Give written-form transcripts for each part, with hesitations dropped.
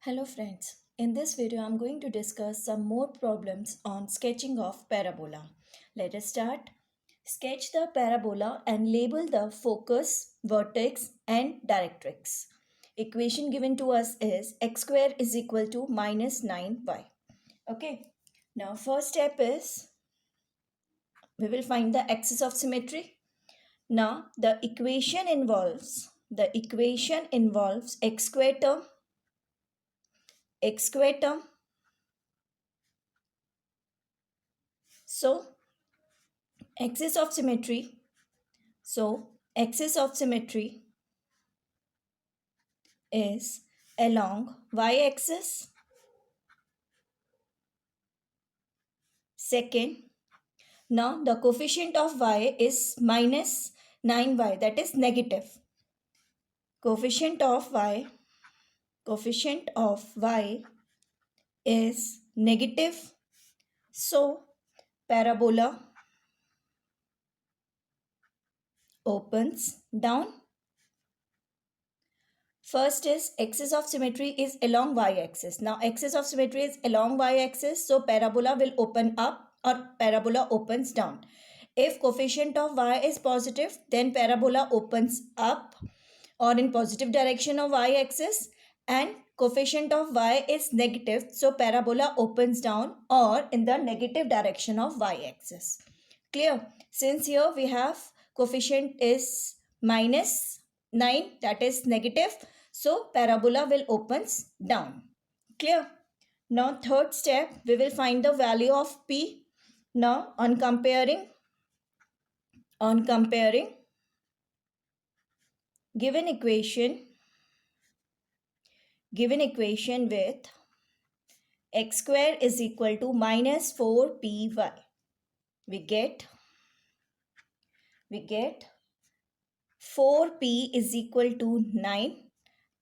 Hello friends, in this video I am going to discuss some more problems on sketching of parabola. Let us start. Sketch the parabola and label the focus, vertex and directrix. Equation given to us is x square is equal to minus 9y. Okay, now first step is we will find the axis of symmetry. Now the equation involves x square term. So axis of symmetry. Axis of symmetry is along y-axis. Second, now the coefficient of y is minus 9y, that is negative. Coefficient of y is negative. So parabola opens down. First is axis of symmetry is along y-axis. Now axis of symmetry is along y-axis, so parabola will open up or parabola opens down. If coefficient of y is positive, then parabola opens up or in positive direction of y-axis, and coefficient of y is negative, so parabola opens down or in the negative direction of y-axis. Clear? Since here we have coefficient is minus 9, that is negative, so parabola will opens down. Clear? Now third step, we will find the value of P. Now on comparing given equation with x square is equal to minus 4py, we get 4p is equal to 9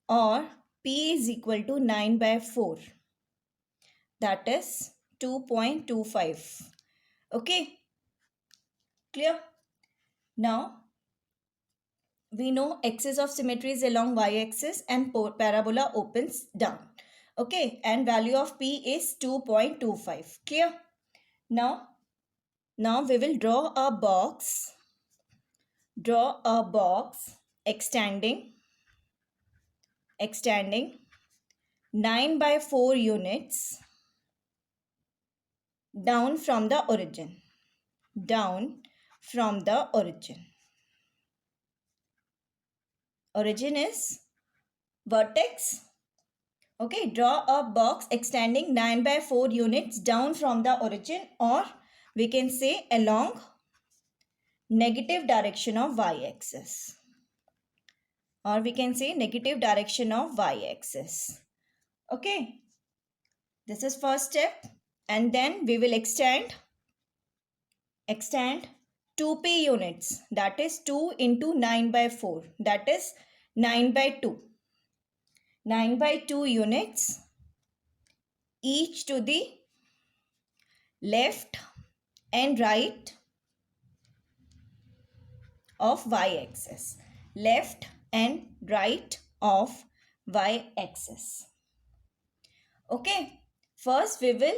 or p is equal to 9 by 4, that is 2.25. Okay, clear? Now we know axis of symmetry is along y-axis and parabola opens down. Okay, and value of p is 2.25. Clear? Now we will draw a box extending 9 by 4 units down from the origin. Origin is vertex. Okay, draw a box extending 9 by 4 units down from the origin, or we can say along negative direction of y-axis. Okay, this is first step, and then we will extend 2p units, that is 2 into 9 by 4, that is 9 by 2. 9 by 2 units each to the left and right of y-axis. Left and right of y-axis. Okay, first we will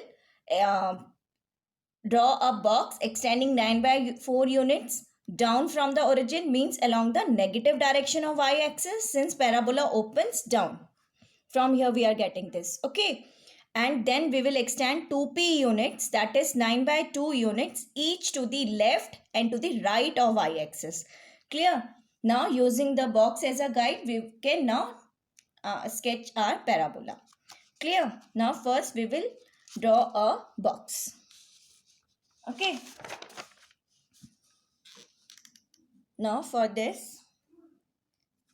draw a box extending 9 by 4 units down from the origin, means along the negative direction of y-axis, since parabola opens down. From here we are getting this. Okay, and then we will extend 2p units, that is 9 by 2 units each to the left and to the right of y-axis. Clear? Now using the box as a guide, we can now sketch our parabola. Clear? Now first we will draw a box. Okay. Now for this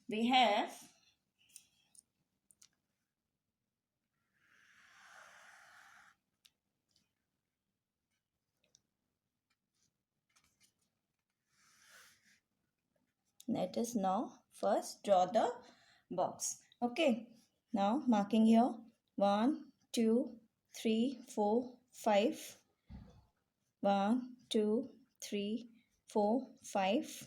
we have let us now first draw the box. Okay, now marking here 1 2 3 4 5, 1 2 3 4 5,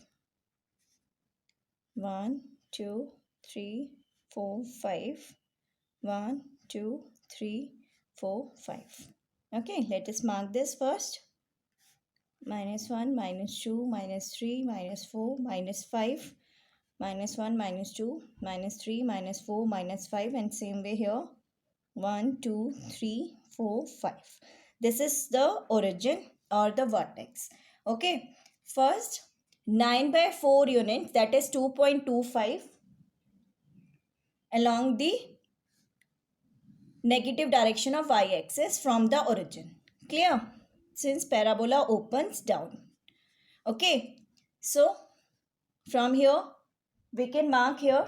1 2 3 4 5, 1 2, 3, 4, 5. Okay, let us mark this first. Minus 1, minus 2, minus 3, minus 4, minus 5, minus 1, minus 2, minus 3, minus 4, minus 5, and same way here. 1, 2, 3, 4, 5. This is the origin or the vertex. Okay, first 9 by 4 units, that is 2.25, along the negative direction of y-axis from the origin. Clear? Since parabola opens down. Okay, so from here we can mark here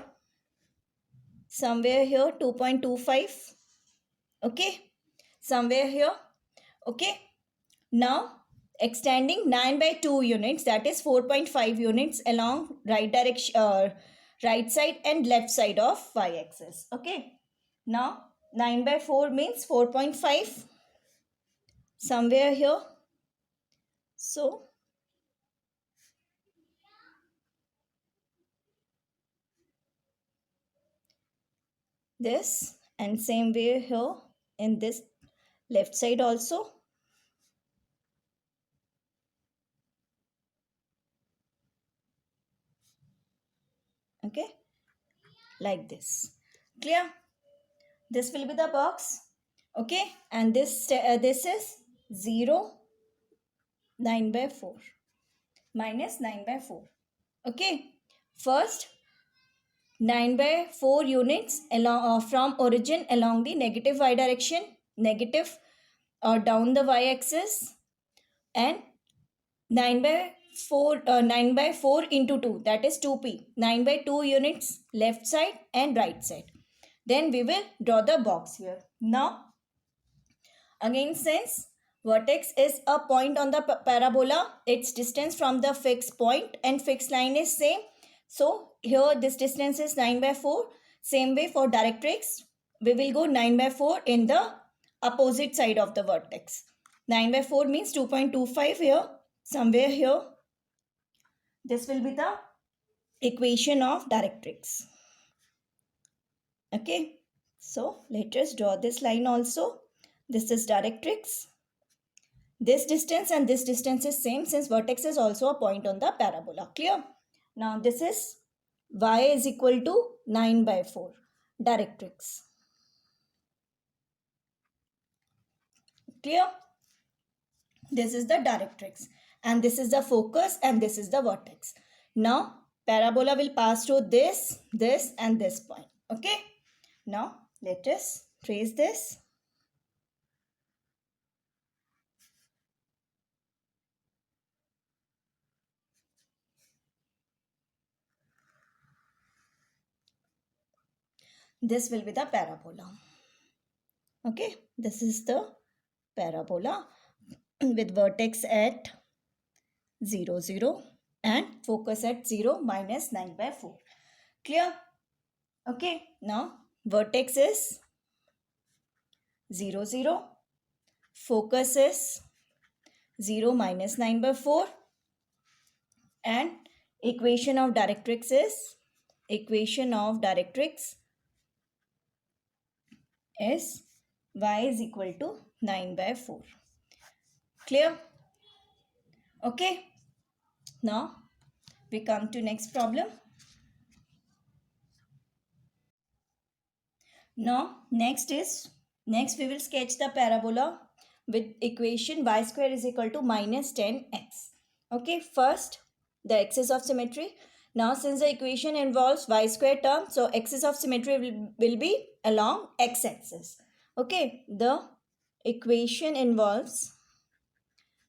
somewhere here 2.25. Okay, somewhere here. Okay, now extending 9 by 2 units, that is 4.5 units along right direction, right side and left side of y-axis. Okay, now 9 by 4 means 4.5 somewhere here. So this, and same way here in this left side also. Okay, like this. Clear? This will be the box. Okay, and this is 0, 9 by 4 minus 9 by 4. Okay, first 9 by 4 units along from origin along the negative y direction, negative or down the y axis, and 9 by 4 into 2, that is 2p, 9 by 2 units left side and right side. Then we will draw the box here. Now again, since vertex is a point on the parabola, its distance from the fixed point and fixed line is same. So here this distance is 9 by 4. Same way for directrix, we will go 9 by 4 in the opposite side of the vertex. 9 by 4 means 2.25 here, somewhere here. This will be the equation of directrix. Okay, so let us draw this line also. This is directrix. This distance and this distance is same since vertex is also a point on the parabola. Clear? Now this is y is equal to 9 by 4, directrix. Clear? This is the directrix and this is the focus and this is the vertex. Now parabola will pass through this, this and this point. Okay? Now let us trace this. This will be the parabola. Okay, this is the parabola with vertex at 0, 0 and focus at 0, minus 9 by 4. Clear? Okay, now vertex is 0, 0, focus is 0, minus 9 by 4, and equation of directrix is y is equal to 9 by 4. Clear? Okay, now we come to next problem. Now next we will sketch the parabola with equation y square is equal to minus 10x. Okay, first the axis of symmetry. Now since the equation involves y square term, so axis of symmetry will be along x axis. Okay, the equation involves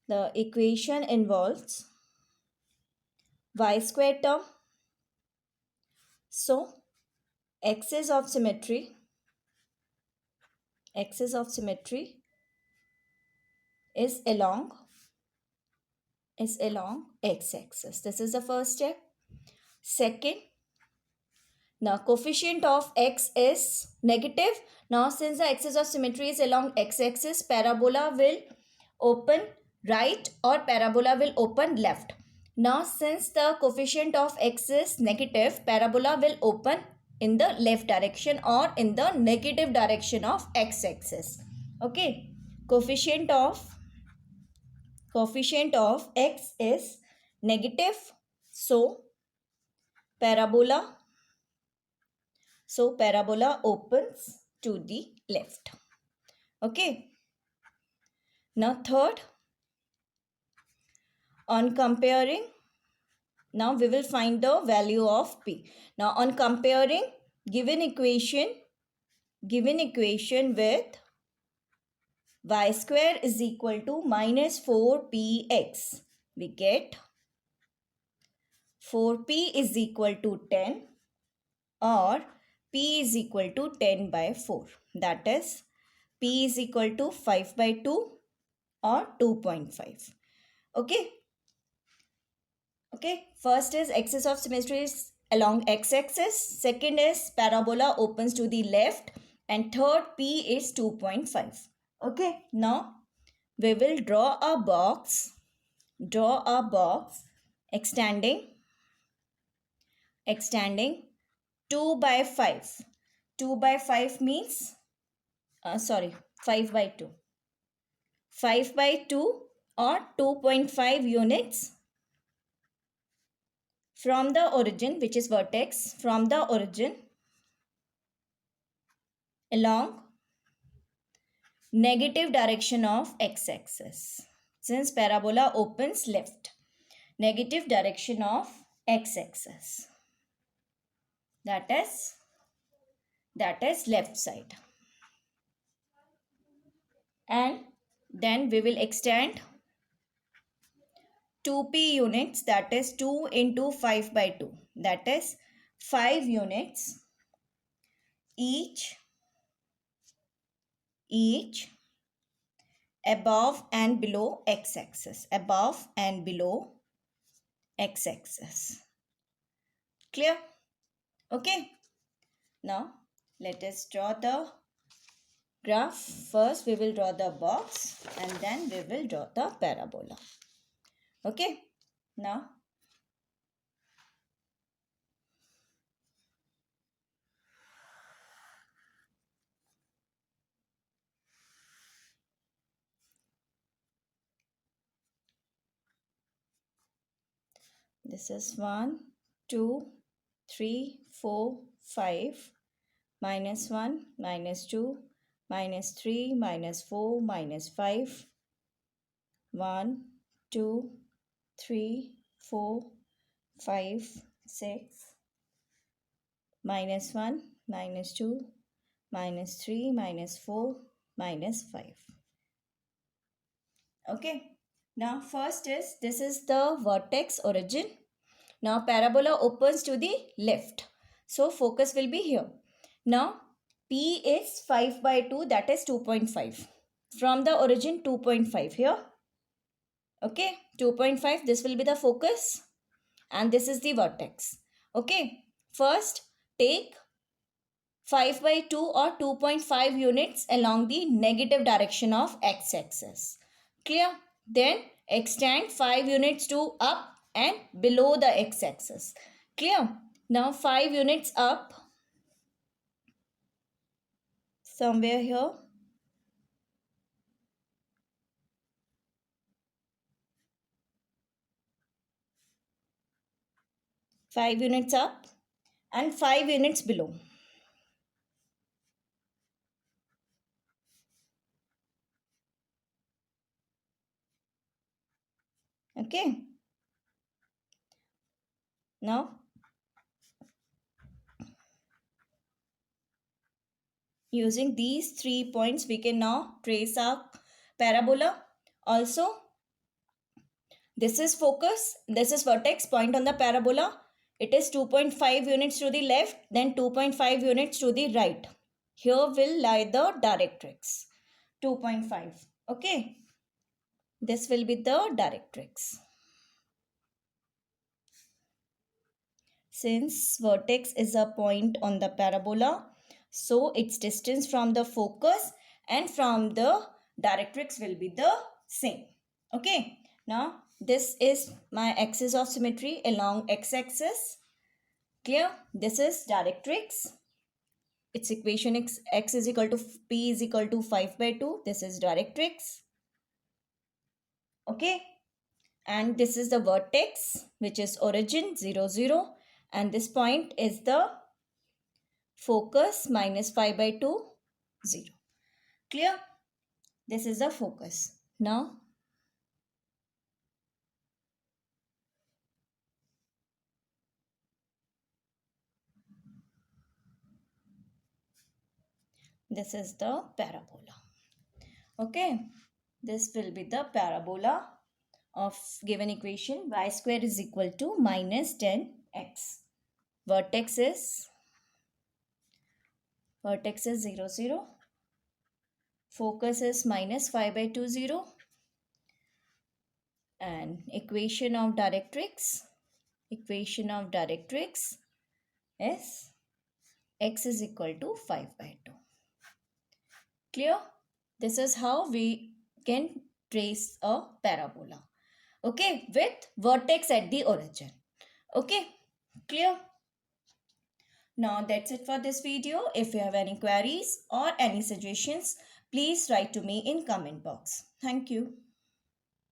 y square term. So axis of symmetry is along x-axis. This is the first step. Second, now coefficient of x is negative. Now since the axis of symmetry is along x-axis, parabola will open right or parabola will open left. Now since the coefficient of x is negative, parabola will open in the left direction or in the negative direction of x-axis. Okay, coefficient of x is negative, so parabola opens to the left. Okay, now third, on comparing, now we will find the value of p. Now on comparing given equation with y square is equal to minus 4px, we get 4p is equal to 10 or p is equal to 10 by 4. That is p is equal to 5 by 2 or 2.5. Okay. Okay. First is axis of symmetry is along x-axis. Second is parabola opens to the left. And third, p is 2.5. Okay. Now we will draw a box extending 2 by 5. 2 by 5 means 5 by 2. 5 by 2 or 2.5 units from the origin, which is vertex, from the origin along negative direction of x-axis. Since parabola opens left, negative direction of x-axis. That is left side. And then we will extend 2p units, that is 2 into 5 by 2. That is 5 units each above and below x-axis. Above and below x-axis. Clear? Okay. Now let us draw the graph. First we will draw the box and then we will draw the parabola. Okay. Now this is 1, 2, 3, 4, 5, minus 1, minus 2, minus 3, minus 4, minus 5, 1, 2, 3, 4, 5, 6, minus 1, minus 2, minus 3, minus 4, minus 5. Okay. Now first is, this is the vertex origin. Now parabola opens to the left. So focus will be here. Now P is 5 by 2, that is 2.5. From the origin 2.5 here. Okay, 2.5, this will be the focus and this is the vertex. Okay, first take 5 by 2 or 2.5 units along the negative direction of x-axis. Clear? Then extend 5 units to up and below the x-axis. Clear? Now 5 units up, somewhere here. Five units up and 5 units below. Okay. Now using these 3 points we can now trace our parabola. Also this is focus, this is vertex point on the parabola. It is 2.5 units to the left, then 2.5 units to the right. Here will lie the directrix. 2.5. Okay. This will be the directrix. Since vertex is a point on the parabola, so its distance from the focus and from the directrix will be the same. Okay. Now this is my axis of symmetry along x-axis. Clear? This is directrix. Its equation x is equal to p is equal to 5 by 2. This is directrix. Okay. And this is the vertex, which is origin 0, 0. And this point is the focus minus 5 by 2, 0. Clear? This is the focus. Now, this is the parabola. Okay. This will be the parabola of given equation y square is equal to minus 10x. Vertex is 0, 0. Focus is minus 5 by 2, 0. And equation of directrix is x is equal to 5 by 2. Clear? This is how we can trace a parabola. Okay, with vertex at the origin. Okay, clear? Now that's it for this video. If you have any queries or any suggestions, please write to me in comment box. Thank you.